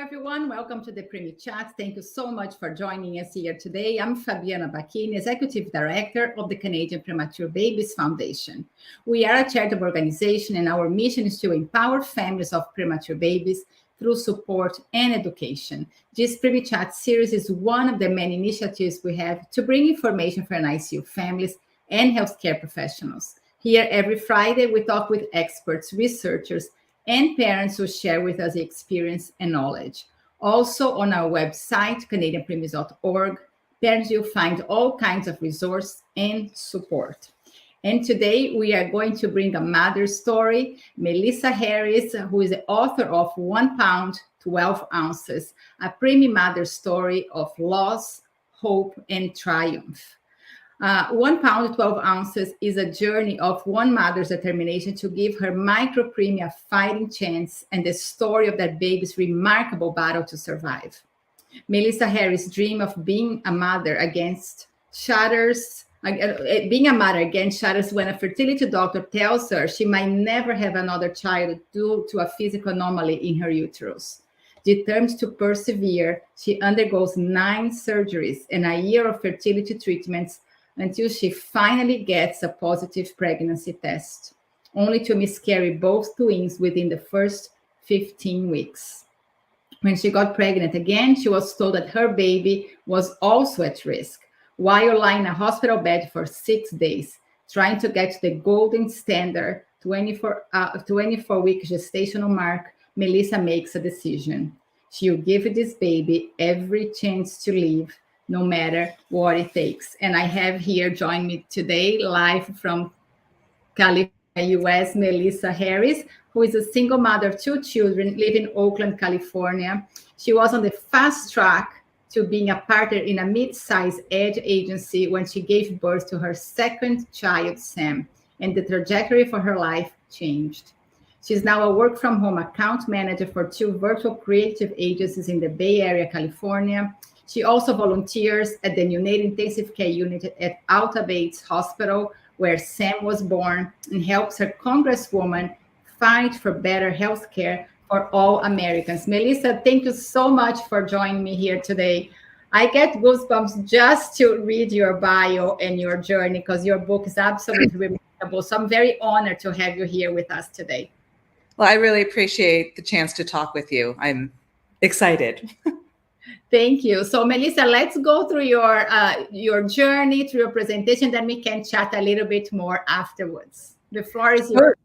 everyone. Welcome to the Preemie Chats. Thank you so much for joining us here today. I'm Fabiana Bacchini, Executive Director of the Canadian Premature Babies Foundation. We are a charitable organization, and our mission is to empower families of premature babies through support and education. This Preemie Chat series is one of the many initiatives we have to bring information for NICU families and healthcare professionals. Here every Friday, we talk with experts, researchers, and parents who share with us experience and knowledge. Also on our website, canadianpreemies.org, parents will find all kinds of resources and support. And today we are going to bring a mother's story, Melissa Harris, who is the author of 1 pound, 12 ounces, a preemie mother's story of loss, hope, and triumph. 1 pound, 12 ounces is a journey of one mother's determination to give her micro-preemie a fighting chance and the story of that baby's remarkable battle to survive. Melissa Harris' dream of being a mother against shatters, when a fertility doctor tells her she might never have another child due to a physical anomaly in her uterus. Determined to persevere, she undergoes 9 surgeries and a year of fertility treatments until she finally gets a positive pregnancy test, only to miscarry both twins within the first 15 weeks. When she got pregnant again, she was told that her baby was also at risk. While lying in a hospital bed for 6 days, trying to get to the golden standard 24-week gestational mark, Melissa makes a decision. She'll give this baby every chance to live, no matter what it takes. And I have here join me today, live from California, US, Melissa Harris, who is a single mother of 2 children, living in Oakland, California. She was on the fast track to being a partner in a mid-sized ad agency when she gave birth to her second child, Sam, and the trajectory for her life changed. She's now a work-from-home account manager for 2 virtual creative agencies in the Bay Area, California. She also volunteers at the neonatal intensive care unit at Alta Bates Hospital, where Sam was born, and helps her congresswoman fight for better health care for all Americans. Melissa, thank you so much for joining me here today. I get goosebumps just to read your bio and your journey, because your book is absolutely remarkable. So I'm very honored to have you here with us today. Well, I really appreciate the chance to talk with you. I'm excited. Thank you. So, Melissa, let's go through your journey, through your presentation, then we can chat a little bit more afterwards. The floor is yours.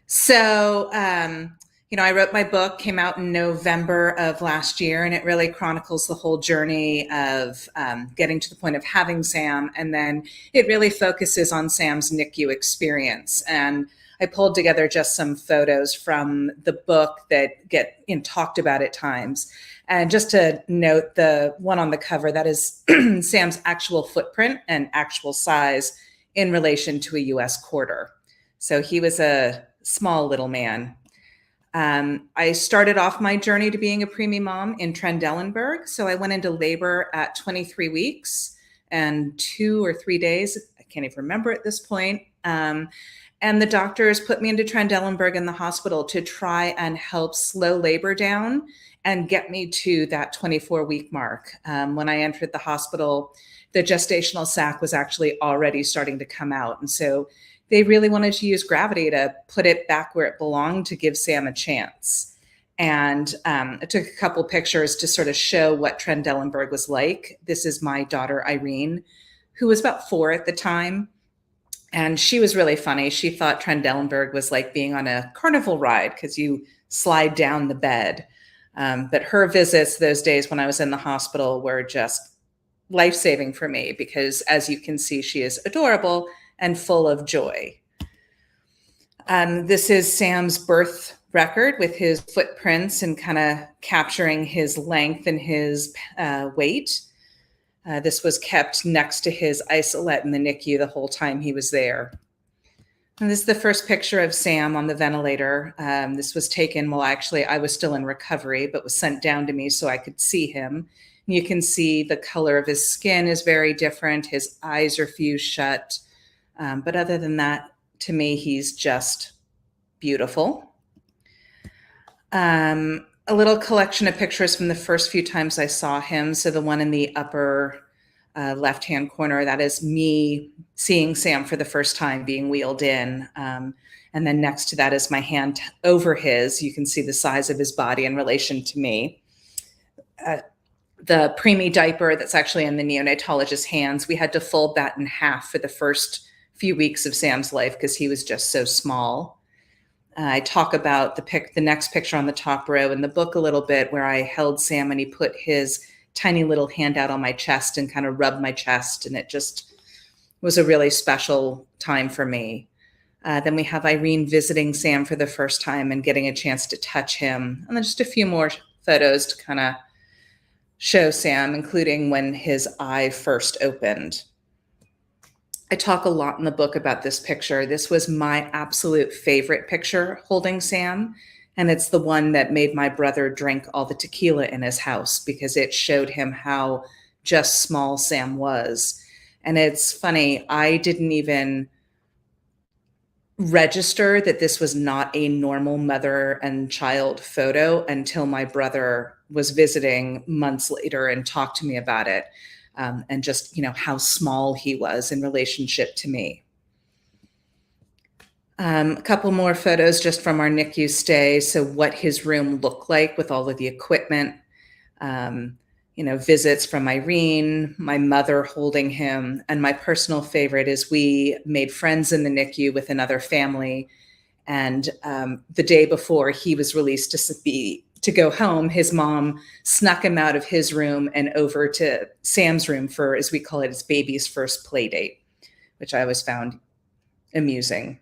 So, I wrote my book, came out in November of last year, and it really chronicles the whole journey of getting to the point of having Sam. And then it really focuses on Sam's Nicu experience. And I pulled together just some photos from the book that get talked about at times. And just to note, the one on the cover, that is Sam's actual footprint and actual size in relation to a US quarter. So he was a small little man. I started off my journey to being a preemie mom in Trendelenburg. So I went into labor at 23 weeks and 2 or 3 days. I can't even remember at this point. And the doctors put me into Trendelenburg in the hospital to try and help slow labor down and get me to that 24-week mark. When I entered the hospital, the gestational sac was actually already starting to come out. And so they really wanted to use gravity to put it back where it belonged to give Sam a chance. And I took a couple pictures to sort of show what Trendelenburg was like. This is my daughter, Irene, who was about 4 at the time. And she was really funny. She thought Trendelenburg was like being on a carnival ride because you slide down the bed. But her visits those days when I was in the hospital were just life-saving for me because, as you can see, she is adorable and full of joy. This is Sam's birth record with his footprints and kind of capturing his length and his weight. This was kept next to his isolette in the NICU the whole time he was there. And this is the first picture of Sam on the ventilator. This was taken while actually I was still in recovery, but was sent down to me so I could see him. And you can see the color of his skin is very different. His eyes are fused shut. But other than that, to me, he's just beautiful. A a little collection of pictures from the first few times I saw him. So the one in the upper left-hand corner, that is me seeing Sam for the first time being wheeled in. And then next to that is my hand over his. You can see the size of his body in relation to me. The preemie diaper that's actually in the neonatologist's hands, we had to fold that in half for the first few weeks of Sam's life because he was just so small. I talk about the next picture on the top row in the book a little bit, where I held Sam and he put his tiny little hand out on my chest and kind of rubbed my chest. And it just was a really special time for me. Then we have Irene visiting Sam for the first time and getting a chance to touch him. And then just a few more photos to kind of show Sam, including when his eye first opened. I talk a lot in the book about this picture. This was my absolute favorite picture holding Sam. And it's the one that made my brother drink all the tequila in his house because it showed him how just small Sam was. And it's funny, I didn't even register that this was not a normal mother and child photo until my brother was visiting months later and talked to me about it. And just, how small he was in relationship to me. A couple more photos just from our Nicu stay. So what his room looked like with all of the equipment, visits from Irene, my mother holding him. And my personal favorite is we made friends in the Nicu with another family. And the day before he was released to go home, his mom snuck him out of his room and over to Sam's room for, as we call it, his baby's first play date, which I always found amusing.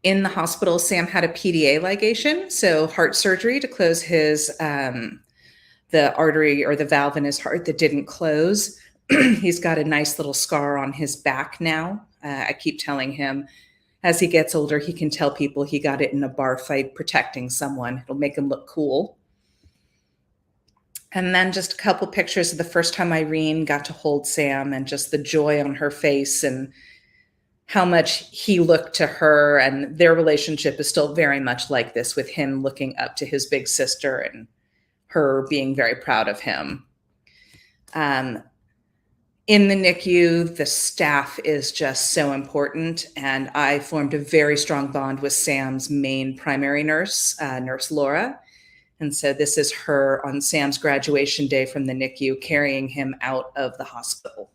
In the hospital, Sam had a PDA ligation, so heart surgery to close the artery or the valve in his heart that didn't close. He's got a nice little scar on his back now. I keep telling him, as he gets older, he can tell people he got it in a bar fight protecting someone. It'll make him look cool. And then just a couple pictures of the first time Irene got to hold Sam and just the joy on her face and how much he looked to her. And their relationship is still very much like this, with him looking up to his big sister and her being very proud of him. In the NICU, the staff is just so important. And I formed a very strong bond with Sam's main primary nurse, Nurse Laura. And so this is her on Sam's graduation day from the NICU, carrying him out of the hospital.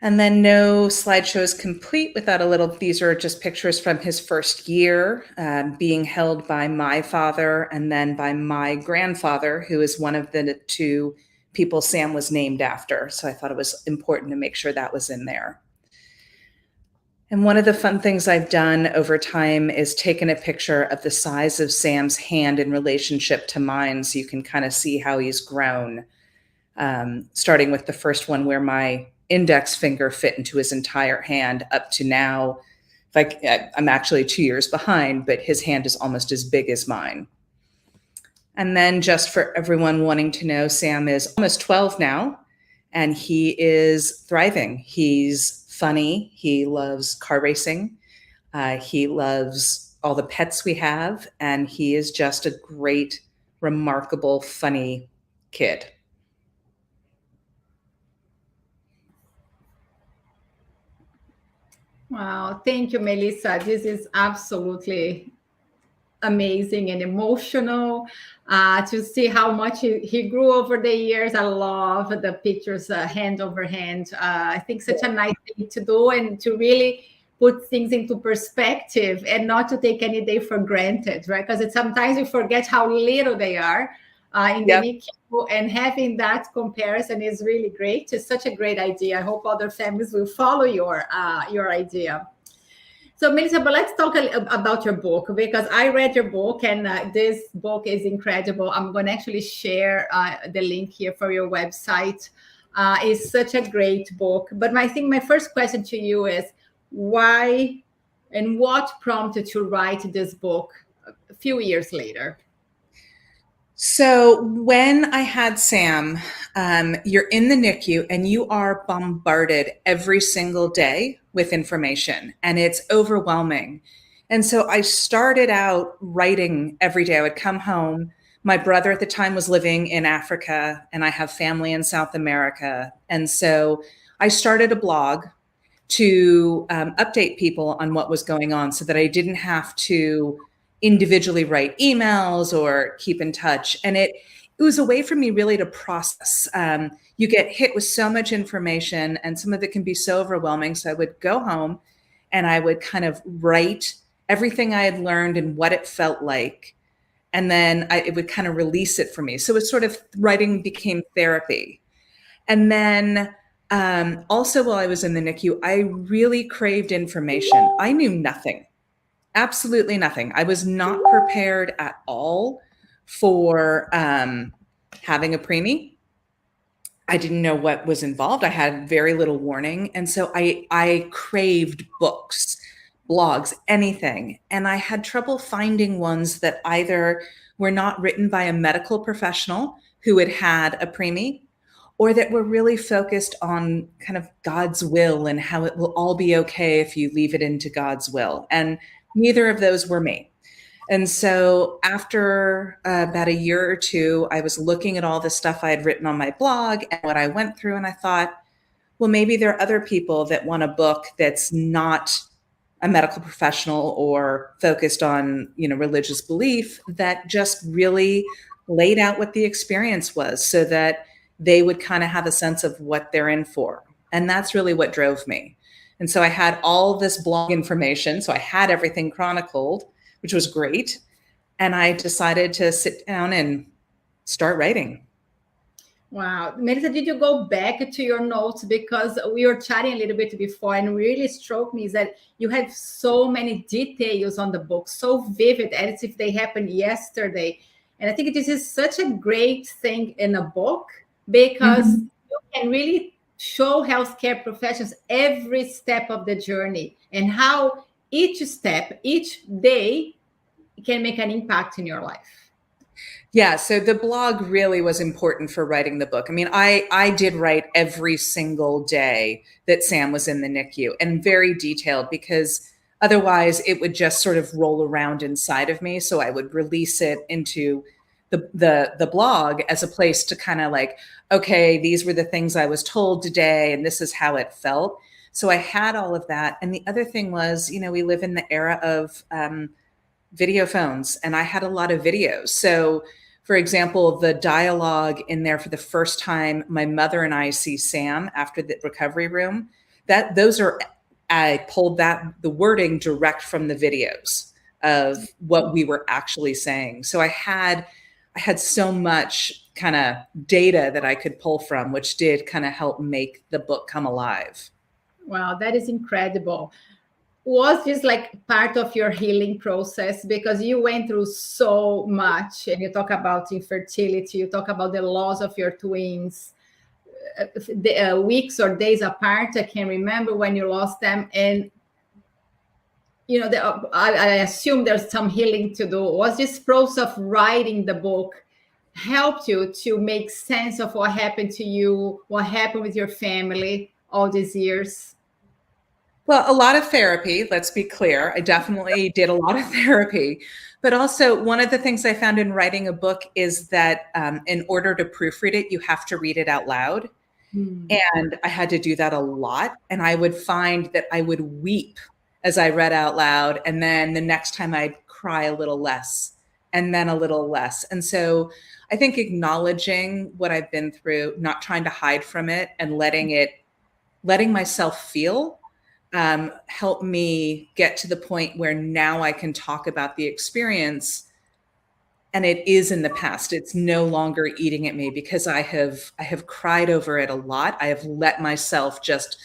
And then no slideshow is complete without a little, these are just pictures from his first year, being held by my father and then by my grandfather, who is one of the two people Sam was named after. So I thought it was important to make sure that was in there. And one of the fun things I've done over time is taken a picture of the size of Sam's hand in relationship to mine, so you can kind of see how he's grown, starting with the first one where my index finger fit into his entire hand, up to now, I'm actually 2 years behind, but his hand is almost as big as mine. And then just for everyone wanting to know, Sam is almost 12 now, and he is thriving. He's funny. He loves car racing. He loves all the pets we have, and he is just a great, remarkable, funny kid. Wow, thank you, Melissa. This is absolutely amazing and emotional to see how much he grew over the years. I love the pictures hand over hand. I think such a nice thing to do, and to really put things into perspective and not to take any day for granted, right? Because sometimes you forget how little they are in the NICU, and having that comparison is really great. It's such a great idea. I hope other families will follow your idea. So, Melissa, but let's talk about your book, because I read your book, and this book is incredible. I'm going to actually share the link here for your website. It's such a great book. But I think my first question to you is, why and what prompted you to write this book a few years later? So when I had Sam, you're in the NICU and you are bombarded every single day with information, and it's overwhelming. And so I started out writing every day. I would come home. My brother at the time was living in Africa, and I have family in South America. And so I started a blog to update people on what was going on so that I didn't have to individually write emails or keep in touch. And it was a way for me really to process. You get hit with so much information, and some of it can be so overwhelming. So I would go home and I would kind of write everything I had learned and what it felt like. And then it would kind of release it for me. So it was sort of, writing became therapy. And then also while I was in the NICU, I really craved information. I knew nothing, absolutely nothing. I was not prepared at all for having a preemie. I didn't know what was involved. I had very little warning. And so I craved books, blogs, anything. And I had trouble finding ones that either were not written by a medical professional who had had a preemie, or that were really focused on kind of God's will and how it will all be okay if you leave it into God's will. And neither of those were me. And so after about a year or two, I was looking at all the stuff I had written on my blog and what I went through. And I thought, well, maybe there are other people that want a book that's not a medical professional or focused on, religious belief, that just really laid out what the experience was so that they would kind of have a sense of what they're in for. And that's really what drove me. And so I had all this blog information. So I had everything chronicled, which was great. And I decided to sit down and start writing. Wow. Melissa, did you go back to your notes? Because we were chatting a little bit before, and really struck me is that you have so many details on the book, so vivid, as if they happened yesterday. And I think this is such a great thing in a book, because you can really show healthcare professionals every step of the journey and how each step, each day can make an impact in your life. Yeah, so the blog really was important for writing the book. I mean, I did write every single day that Sam was in the NICU, and very detailed, because otherwise it would just sort of roll around inside of me. So I would release it into the blog as a place to kind of like, okay, these were the things I was told today, and this is how it felt. So I had all of that. And the other thing was, we live in the era of video phones, and I had a lot of videos. So for example, the dialogue in there for the first time my mother and I see Sam after the recovery room, I pulled the wording direct from the videos of what we were actually saying. So I had so much kind of data that I could pull from, which did kind of help make the book come alive. Wow, that is incredible. Was this like part of your healing process? Because you went through so much, and you talk about infertility, you talk about the loss of your twins, weeks or days apart. I can remember when you lost them. And, I assume there's some healing to do. Was this process of writing the book helped you to make sense of what happened to you, what happened with your family all these years? Well, a lot of therapy, let's be clear. I definitely did a lot of therapy. But also, one of the things I found in writing a book is that in order to proofread it, you have to read it out loud. And I had to do that a lot. And I would find that I would weep as I read out loud. And then the next time I'd cry a little less, and then a little less. And so I think acknowledging what I've been through, not trying to hide from it, and letting myself feel helped me get to the point where now I can talk about the experience, and it is in the past. It's no longer eating at me, because I have cried over it a lot. I have let myself just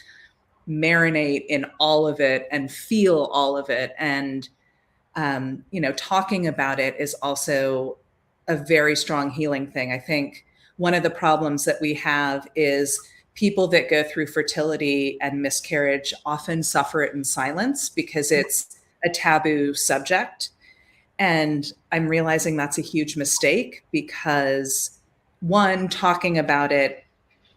marinate in all of it and feel all of it. And, talking about it is also a very strong healing thing. I think one of the problems that we have is people that go through fertility and miscarriage often suffer it in silence because it's a taboo subject. And I'm realizing that's a huge mistake, because one, talking about it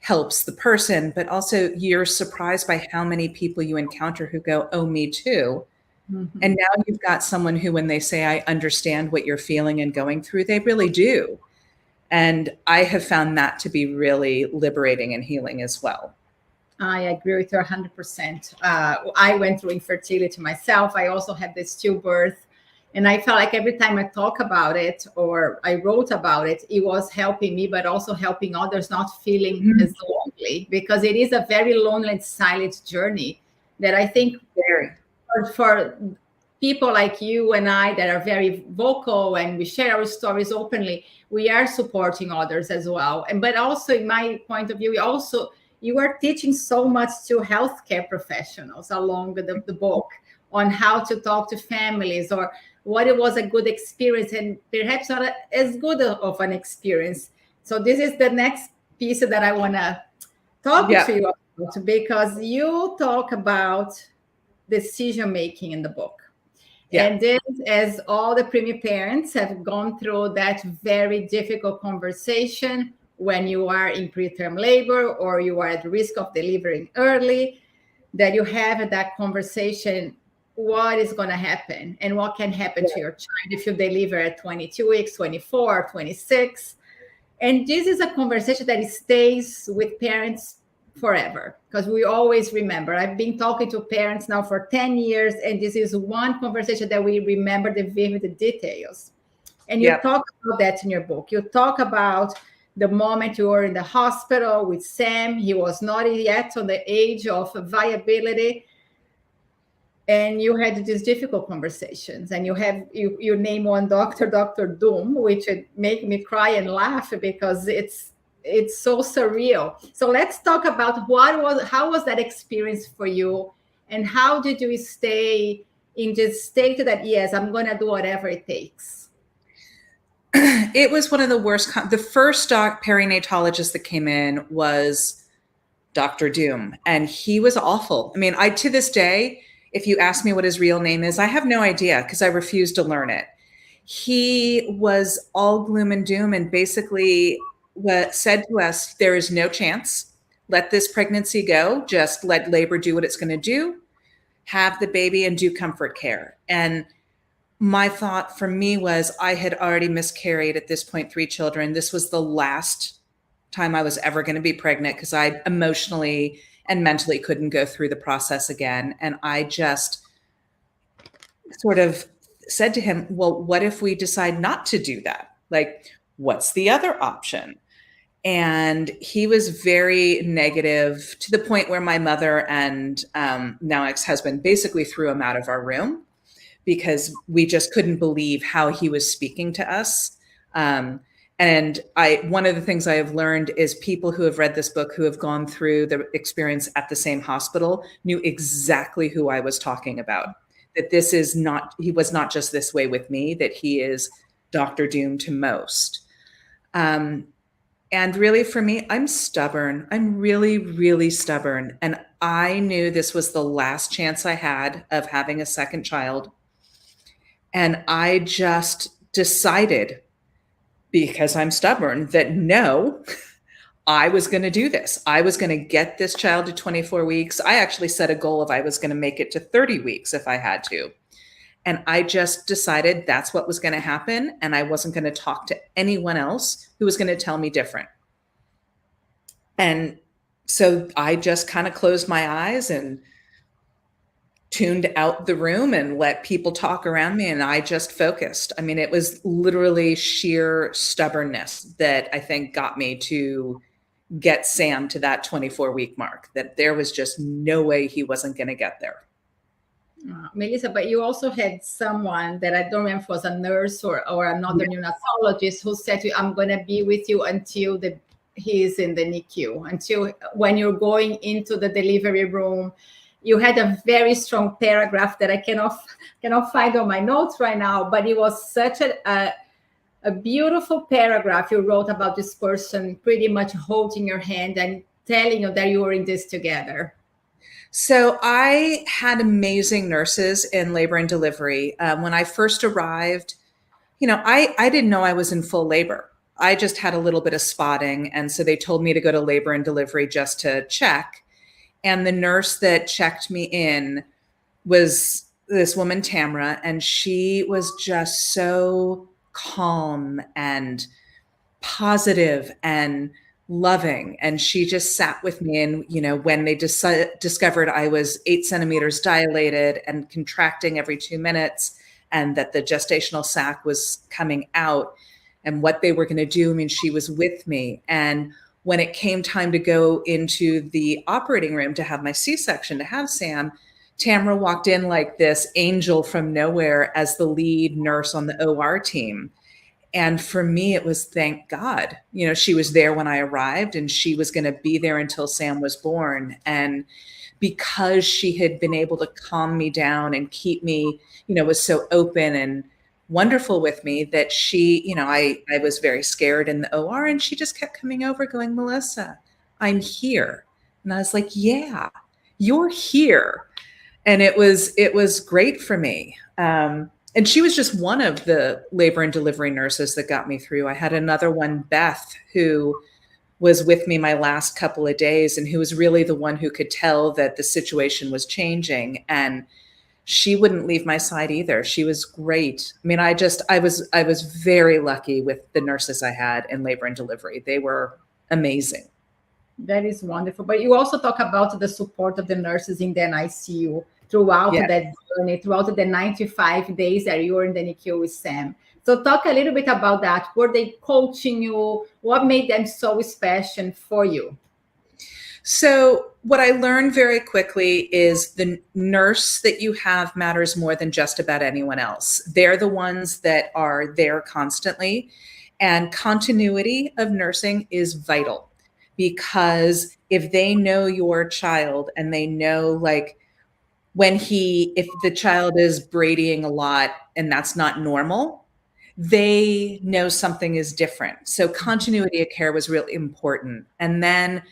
helps the person, but also you're surprised by how many people you encounter who go, oh, me too. Mhm. And now you've got someone who, when they say, I understand what you're feeling and going through, they really do. And I have found that to be really liberating and healing as well. I agree with you 100%. I went through infertility myself. I also had this stillbirth. And I felt like every time I talk about it or I wrote about it, it was helping me, but also helping others not feeling as lonely, because it is a very lonely and silent journey that I think Very. for people like you and I that are very vocal and we share our stories openly, we are supporting others as well. And but also, in my point of view, you are teaching so much to healthcare professionals along the book on how to talk to families, or what it was a good experience and perhaps not as good of an experience. So this is the next piece that I want to talk to you about, because you talk about decision making in the book. Yeah. And this, as all the Preemie parents have gone through that very difficult conversation when you are in preterm labor or you are at risk of delivering early, that you have that conversation, what is going to happen and what can happen to your child if you deliver at 22 weeks, 24, 26. And this is a conversation that stays with parents forever, because we always remember. I've been talking to parents now for 10 years, and this is one conversation that we remember the vivid details. And you talk about that in your book. You talk about the moment you were in the hospital with Sam. He was not yet on the age of viability. And you had these difficult conversations, and you name one doctor, Dr. Doom, which make me cry and laugh because it's so surreal. So let's talk about how was that experience for you, and how did you stay in this state that, yes, I'm going to do whatever it takes? It was one of the worst. The first perinatologist that came in was Dr. Doom, and he was awful. I mean, to this day, if you ask me what his real name is, I have no idea because I refuse to learn it. He was all gloom and doom and basically said to us, there is no chance. Let this pregnancy go. Just let labor do what it's going to do. Have the baby and do comfort care. And my thought for me was, I had already miscarried at this point 3 children. This was the last time I was ever going to be pregnant because I emotionally and mentally couldn't go through the process again. And I just sort of said to him, well, what if we decide not to do that? Like, what's the other option? And he was very negative, to the point where my mother and now ex-husband basically threw him out of our room because we just couldn't believe how he was speaking to us. And one of the things I have learned is people who have read this book, who have gone through the experience at the same hospital, knew exactly who I was talking about. That he was not just this way with me, that he is Dr. Doom to most. And really for me, I'm stubborn. I'm really, really stubborn. And I knew this was the last chance I had of having a second child. And I just decided, because I'm stubborn, that no, I was going to do this. I was going to get this child to 24 weeks. I actually set a goal of I was going to make it to 30 weeks if I had to. And I just decided that's what was going to happen. And I wasn't going to talk to anyone else who was going to tell me different. And so I just kind of closed my eyes and tuned out the room and let people talk around me. And I just focused. I mean, it was literally sheer stubbornness that I think got me to get Sam to that 24-week mark, that there was just no way he wasn't going to get there. Melissa, but you also had someone that I don't remember if it was a nurse or another neonatologist who said to you, I'm going to be with you until he is in the Nicu, until when you're going into the delivery room. You had a very strong paragraph that I cannot find on my notes right now, but it was such a beautiful paragraph you wrote about this person pretty much holding your hand and telling you that you were in this together. So I had amazing nurses in labor and delivery. When I first arrived, I didn't know I was in full labor. I just had a little bit of spotting. And so they told me to go to labor and delivery just to check. And the nurse that checked me in was this woman, Tamra, and she was just so calm and positive and loving. And she just sat with me. And, when they discovered I was 8 centimeters dilated and contracting every 2 minutes, and that the gestational sac was coming out and what they were going to do, I mean, she was with me. And when it came time to go into the operating room to have my C-section, to have Sam, Tamra walked in like this angel from nowhere as the lead nurse on the OR team. And for me, it was thank God. She was there when I arrived, and she was going to be there until Sam was born. And because she had been able to calm me down and keep me, was so open and wonderful with me, that she, I was very scared in the OR, and she just kept coming over going, Melissa, I'm here. And I was like, yeah, you're here. And it was great for me. And she was just one of the labor and delivery nurses that got me through. I had another one, Beth, who was with me my last couple of days, and who was really the one who could tell that the situation was changing. And she wouldn't leave my side either. She was great. I mean, I was very lucky with the nurses I had in labor and delivery. They were amazing. That is wonderful. But you also talk about the support of the nurses in the NICU throughout that journey, throughout the 95 days that you were in the NICU with Sam. So talk a little bit about that. Were they coaching you? What made them so special for you? So what I learned very quickly is the nurse that you have matters more than just about anyone else. They're the ones that are there constantly. And continuity of nursing is vital, because if they know your child and they know, like, if the child is bradying a lot and that's not normal, they know something is different. So continuity of care was really important. And then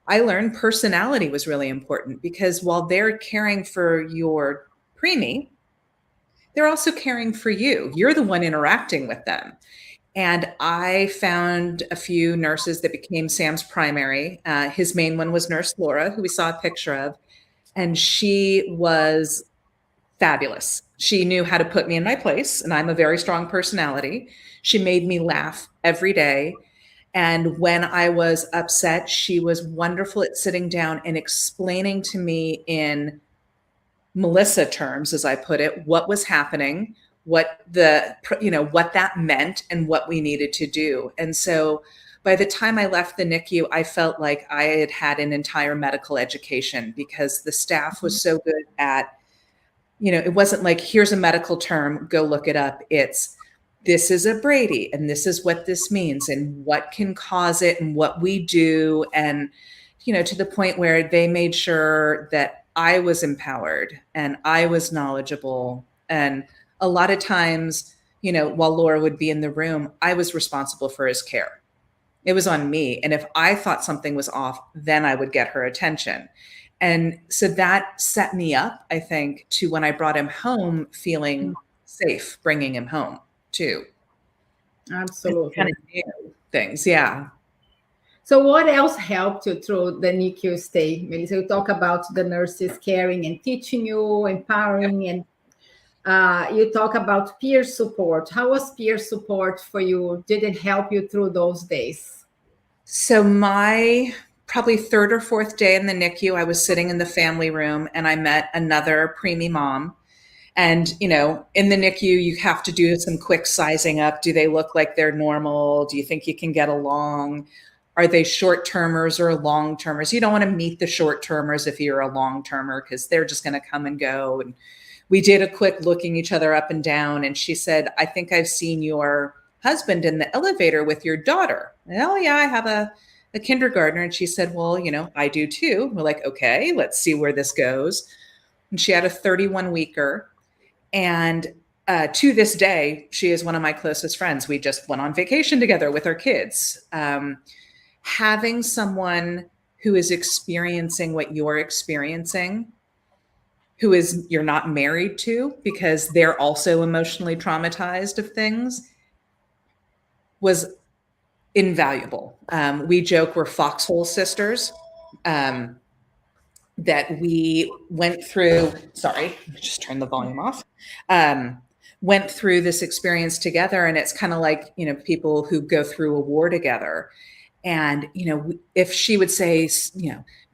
I learned personality was really important, because while they're caring for your preemie, they're also caring for you. You're the one interacting with them. And I found a few nurses that became Sam's primary. His main one was Nurse Laura, who we saw a picture of. And she was fabulous. She knew how to put me in my place, and I'm a very strong personality. She made me laugh every day. And when I was upset, she was wonderful at sitting down and explaining to me in Melissa terms, as I put it, what was happening, what that meant, and what we needed to do. And so by the time I left the NICU, I felt like I had had an entire medical education, because the staff was so good at, it wasn't like, here's a medical term, go look it up. It's, this is a Brady, and this is what this means, and what can cause it, and what we do. And, to the point where they made sure that I was empowered and I was knowledgeable. And a lot of times, while Laura would be in the room, I was responsible for his care. It was on me. And if I thought something was off, then I would get her attention. And so that set me up, I think, to when I brought him home, feeling safe bringing him home too. Absolutely. Kind of new things. Yeah. So what else helped you through the NICU stay, Melissa? You talk about the nurses caring and teaching you, empowering, and you talk about peer support. How was peer support for you? Did it help you through those days? So my probably third or fourth day in the NICU, I was sitting in the family room, and I met another preemie mom. And, in the NICU, you have to do some quick sizing up. Do they look like they're normal? Do you think you can get along? Are they short-termers or long-termers? You don't want to meet the short-termers if you're a long-termer, because they're just going to come and go. And we did a quick looking each other up and down. And she said, I think I've seen your husband in the elevator with your daughter. And, oh, yeah, I have a kindergartner. And she said, well, I do too. We're like, okay, let's see where this goes. And she had a 31-weeker. And to this day, she is one of my closest friends. We just went on vacation together with our kids. Having someone who is experiencing what you're experiencing, you're not married to, because they're also emotionally traumatized of things, was invaluable. We joke we're foxhole sisters, that we went through, sorry, let me just turn the volume off, went through this experience together. And it's kind of like, people who go through a war together. And, if she would say,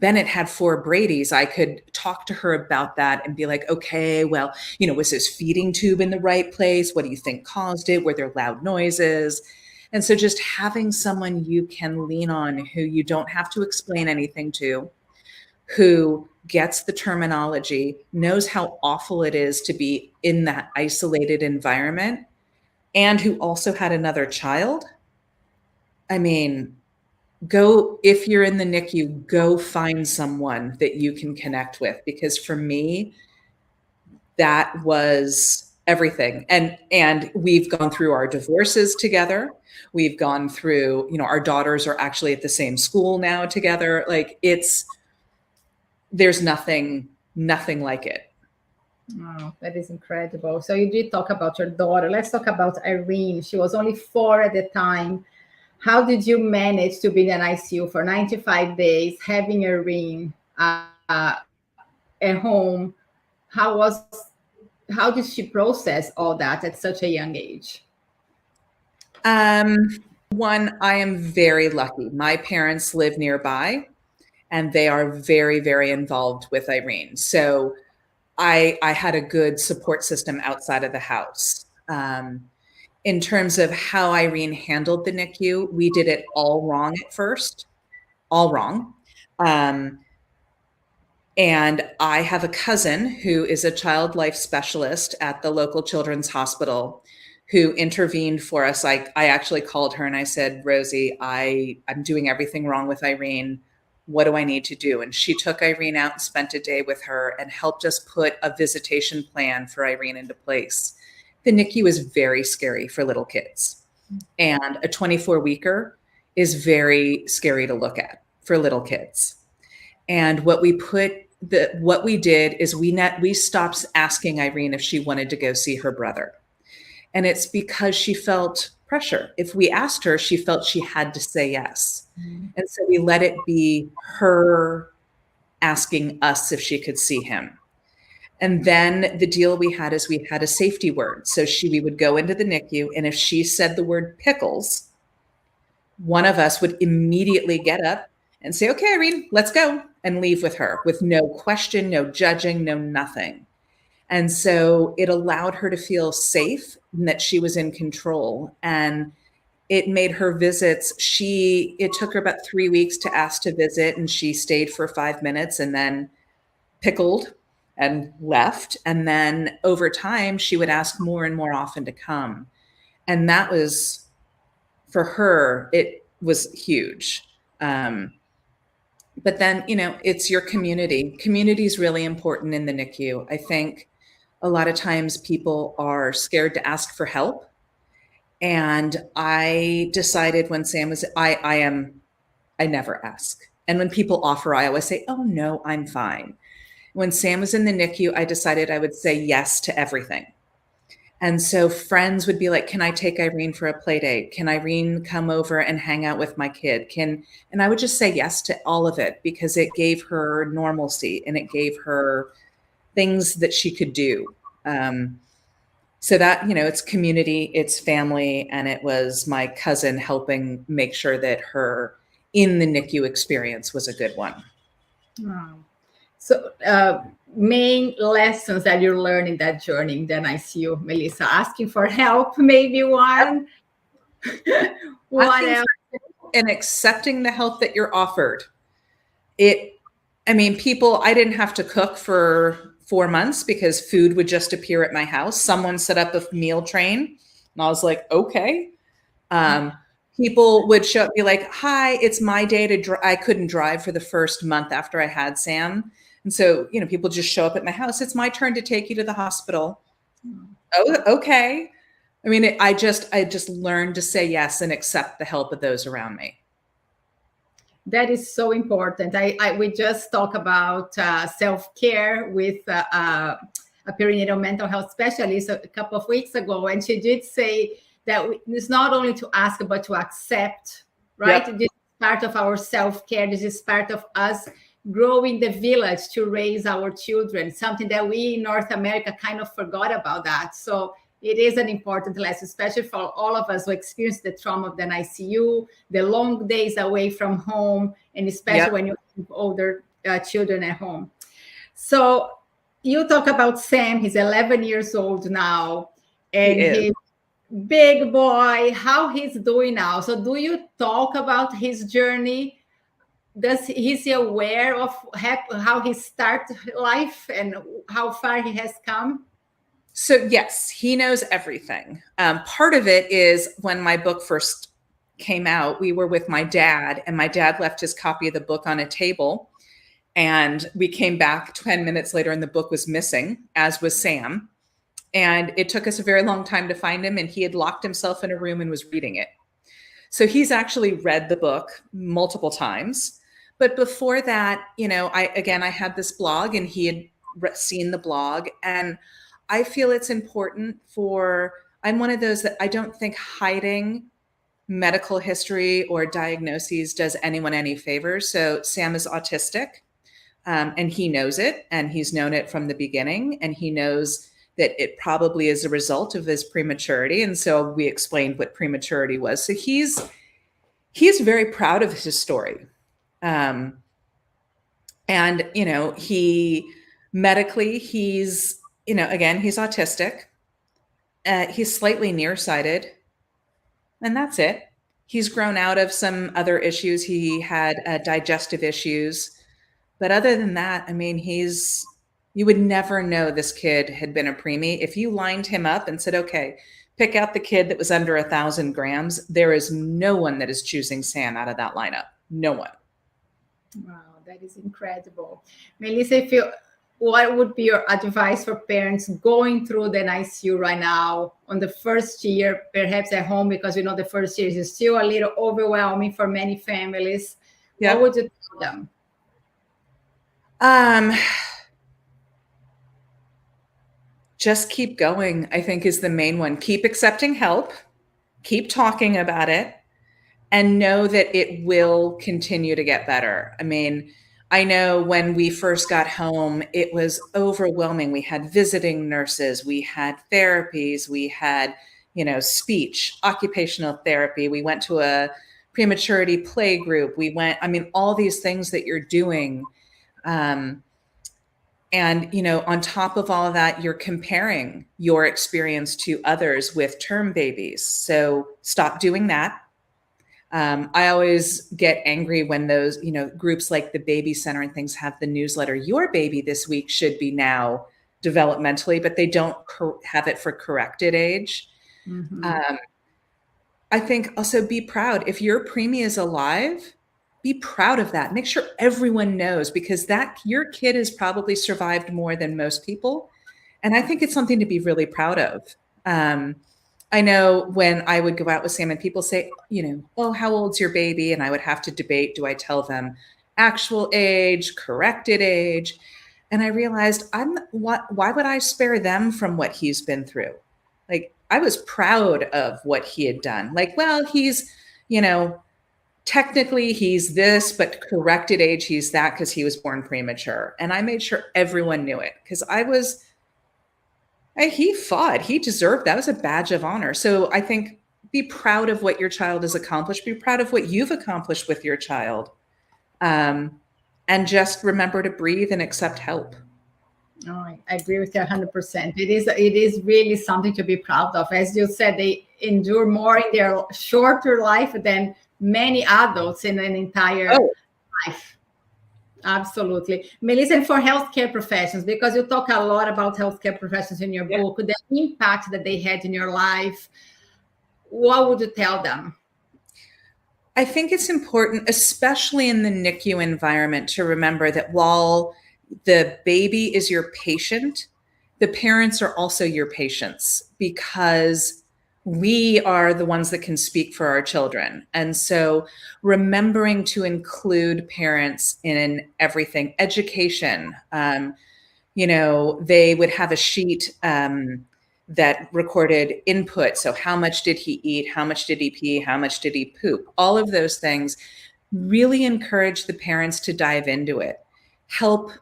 Bennett had 4 Brady's, I could talk to her about that and be like, okay, well, was his feeding tube in the right place? What do you think caused it? Were there loud noises? And so just having someone you can lean on who you don't have to explain anything to, who gets the terminology, knows how awful it is to be in that isolated environment, and who also had another child. I mean, if you're in the NICU, go find someone that you can connect with, because for me, that was everything. And we've gone through our divorces together. We've gone through, our daughters are actually at the same school now together. Like there's nothing like it. Oh, that is incredible. So you did talk about your daughter. Let's talk about Irene. She was only 4 at the time. How did you manage to be in an ICU for 95 days, having Irene at home? How did she process all that at such a young age? One, I am very lucky. My parents live nearby, and they are very, very involved with Irene. So I had a good support system outside of the house. In terms of how Irene handled the NICU, we did it all wrong at first, all wrong. And I have a cousin who is a child life specialist at the local children's hospital who intervened for us. I actually called her and I said, Rosie, I'm doing everything wrong with Irene. What do I need to do? And she took Irene out and spent a day with her and helped us put a visitation plan for Irene into place. The NICU is very scary for little kids. And a 24-weeker is very scary to look at for little kids. And what we did is we stopped asking Irene if she wanted to go see her brother. And it's because she felt pressure. If we asked her, she felt she had to say yes. Mm-hmm. And so we let it be her asking us if she could see him. And then the deal we had is we had a safety word. So we would go into the NICU, and if she said the word pickles, one of us would immediately get up and say, okay, Irene, let's go, and leave with her with no question, no judging, no nothing. And so it allowed her to feel safe and that she was in control. And it made her visits, it took her about 3 weeks to ask to visit, and she stayed for 5 minutes and then pickled and left. And then over time, she would ask more and more often to come. And that was, for her, it was huge. But then, it's your community. Community is really important in the NICU. I think a lot of times people are scared to ask for help. And I decided when Sam was, I never ask. And when people offer, I always say, oh no, I'm fine. When Sam was in the NICU, I decided I would say yes to everything. And so friends would be like, can I take Irene for a play date? Can Irene come over and hang out with my kid? And I would just say yes to all of it, because it gave her normalcy and it gave her things that she could do. So that, it's community, it's family, and it was my cousin helping make sure that her in the NICU experience was a good one. Wow. So main lessons that you learned in that journey in the ICU, Melissa, asking for help, maybe one. What else? And accepting the help that you're offered. I didn't have to cook for 4 months because food would just appear at my house. Someone set up a meal train and I was like, okay. People would show up and be like, hi, it's my day to I couldn't drive for the first month after I had Sam. And so, people just show up at my house. It's my turn to take you to the hospital. Oh, okay. I just learned to say yes and accept the help of those around me. That is so important. We just talked about self-care with a perinatal mental health specialist a couple of weeks ago. And she did say that it's not only to ask, but to accept, right? Yep. This is part of our self-care. This is part of us grow in the village to raise our children, something that we in North America kind of forgot about that. So it is an important lesson, especially for all of us who experience the trauma of the ICU, the long days away from home, and especially when you have older children at home. So you talk about Sam. He's 11 years old now, and he's big boy. How he's doing now? So do you talk about his journey? Is he aware of how he started life and how far he has come? So yes, he knows everything. Part of it is when my book first came out, we were with my dad, and my dad left his copy of the book on a table. And we came back 10 minutes later and the book was missing, as was Sam. And it took us a very long time to find him. And he had locked himself in a room and was reading it. So he's actually read the book multiple times. But before that, I had this blog and he had seen the blog. And I feel it's important I'm one of those that I don't think hiding medical history or diagnoses does anyone any favors. So Sam is autistic. And he knows it, and he's known it from the beginning, and he knows that it probably is a result of his prematurity. And so we explained what prematurity was. So he's very proud of his story. And, he medically, he's autistic. He's slightly nearsighted, and that's it. He's grown out of some other issues. He had digestive issues. But other than that, you would never know this kid had been a preemie. If you lined him up and said, okay, pick out the kid that was under 1,000 grams, there is no one that is choosing Sam out of that lineup. No one. Wow, that is incredible. Melissa, what would be your advice for parents going through the ICU right now on the first year, perhaps at home, because the first year is still a little overwhelming for many families. What would you tell them? Just keep going, I think, is the main one. Keep accepting help, keep talking about it, and know that it will continue to get better. I know when we first got home, it was overwhelming. We had visiting nurses, we had therapies, we had, speech, occupational therapy. We went to a prematurity play group. All these things that you're doing. And, on top of all of that, you're comparing your experience to others with term babies. So stop doing that. I always get angry when those, groups like the Baby Center and things have the newsletter, your baby this week should be now developmentally, but they don't have it for corrected age. Mm-hmm. I think also be proud. If your preemie is alive, be proud of that. Make sure everyone knows, because your kid has probably survived more than most people. And I think it's something to be really proud of. I know when I would go out with Sam and people say, oh, how old's your baby? And I would have to debate, do I tell them actual age, corrected age? And I realized why would I spare them from what he's been through? I was proud of what he had done. He's, technically he's this, but corrected age, he's that because he was born premature. And I made sure everyone knew it, because he fought, he deserved, that was a badge of honor. So I think be proud of what your child has accomplished, be proud of what you've accomplished with your child. And just remember to breathe and accept help. Oh, I agree with you 100%. It is really something to be proud of. As you said, they endure more in their shorter life than many adults in an entire life. Absolutely. Melissa, and for healthcare professionals, because you talk a lot about healthcare professionals in your book, the impact that they had in your life, what would you tell them? I think it's important, especially in the NICU environment, to remember that while the baby is your patient, the parents are also your patients, because we are the ones that can speak for our children. And so remembering to include parents in everything, education, they would have a sheet that recorded input. So how much did he eat? How much did he pee? How much did he poop? All of those things really encourage the parents to dive into it. help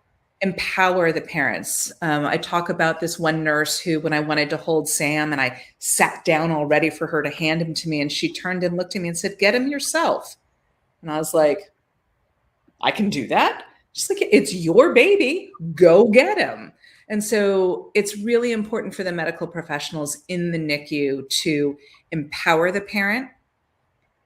empower the parents. I talk about this one nurse who, when I wanted to hold Sam and I sat down all ready for her to hand him to me, and she turned and looked at me and said, "Get him yourself." And I was like, "I can do that?" Just like, "It's your baby, go get him." And so it's really important for the medical professionals in the NICU to empower the parent,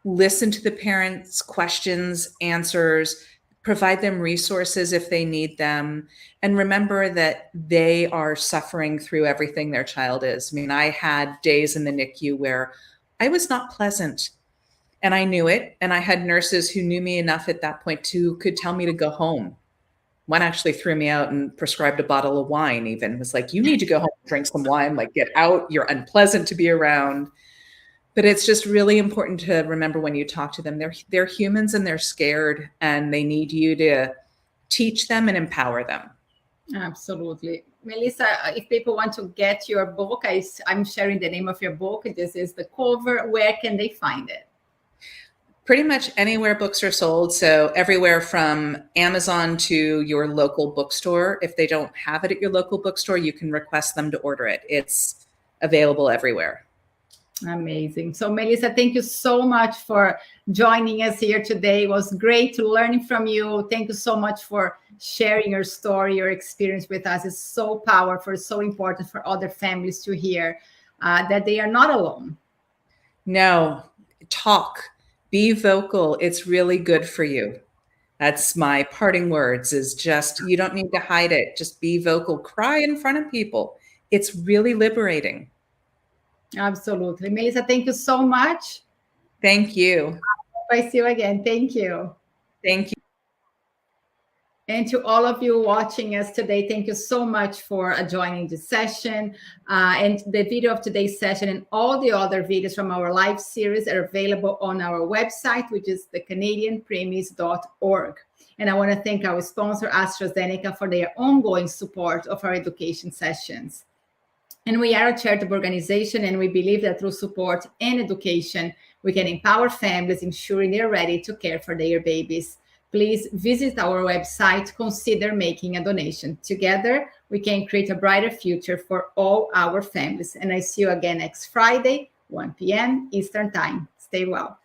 listen to the parents' questions, answers, provide them resources if they need them, and remember that they are suffering through everything their child is. I mean, I had days in the NICU where I was not pleasant, and I knew it, and I had nurses who knew me enough at that point to could tell me to go home. One actually threw me out and prescribed a bottle of wine, even was like, "You need to go home and drink some wine, like get out, you're unpleasant to be around." But it's just really important to remember when you talk to them, they're humans and they're scared, and they need you to teach them and empower them. Absolutely. Melissa, if people want to get your book, I'm sharing the name of your book. This is the cover. Where can they find it? Pretty much anywhere books are sold. So everywhere from Amazon to your local bookstore. If they don't have it at your local bookstore, you can request them to order it. It's available everywhere. Amazing. So Melissa, thank you so much for joining us here today. It was great to learn from you. Thank you so much for sharing your story, your experience with us. It's so powerful, so important for other families to hear that they are not alone. No, talk. Be vocal. It's really good for you. That's my parting words, is just, you don't need to hide it. Just be vocal. Cry in front of people. It's really liberating. Absolutely. Melissa, thank you so much. Thank you. I see you again. Thank you. Thank you. And to all of you watching us today, thank you so much for joining this session. And the video of today's session and all the other videos from our live series are available on our website, which is thecanadianpreemies.org. And I want to thank our sponsor, AstraZeneca, for their ongoing support of our education sessions. And we are a charitable organization, and we believe that through support and education, we can empower families, ensuring they're ready to care for their babies. Please visit our website, consider making a donation. Together, we can create a brighter future for all our families. And I see you again next Friday, 1 p.m. Eastern Time. Stay well.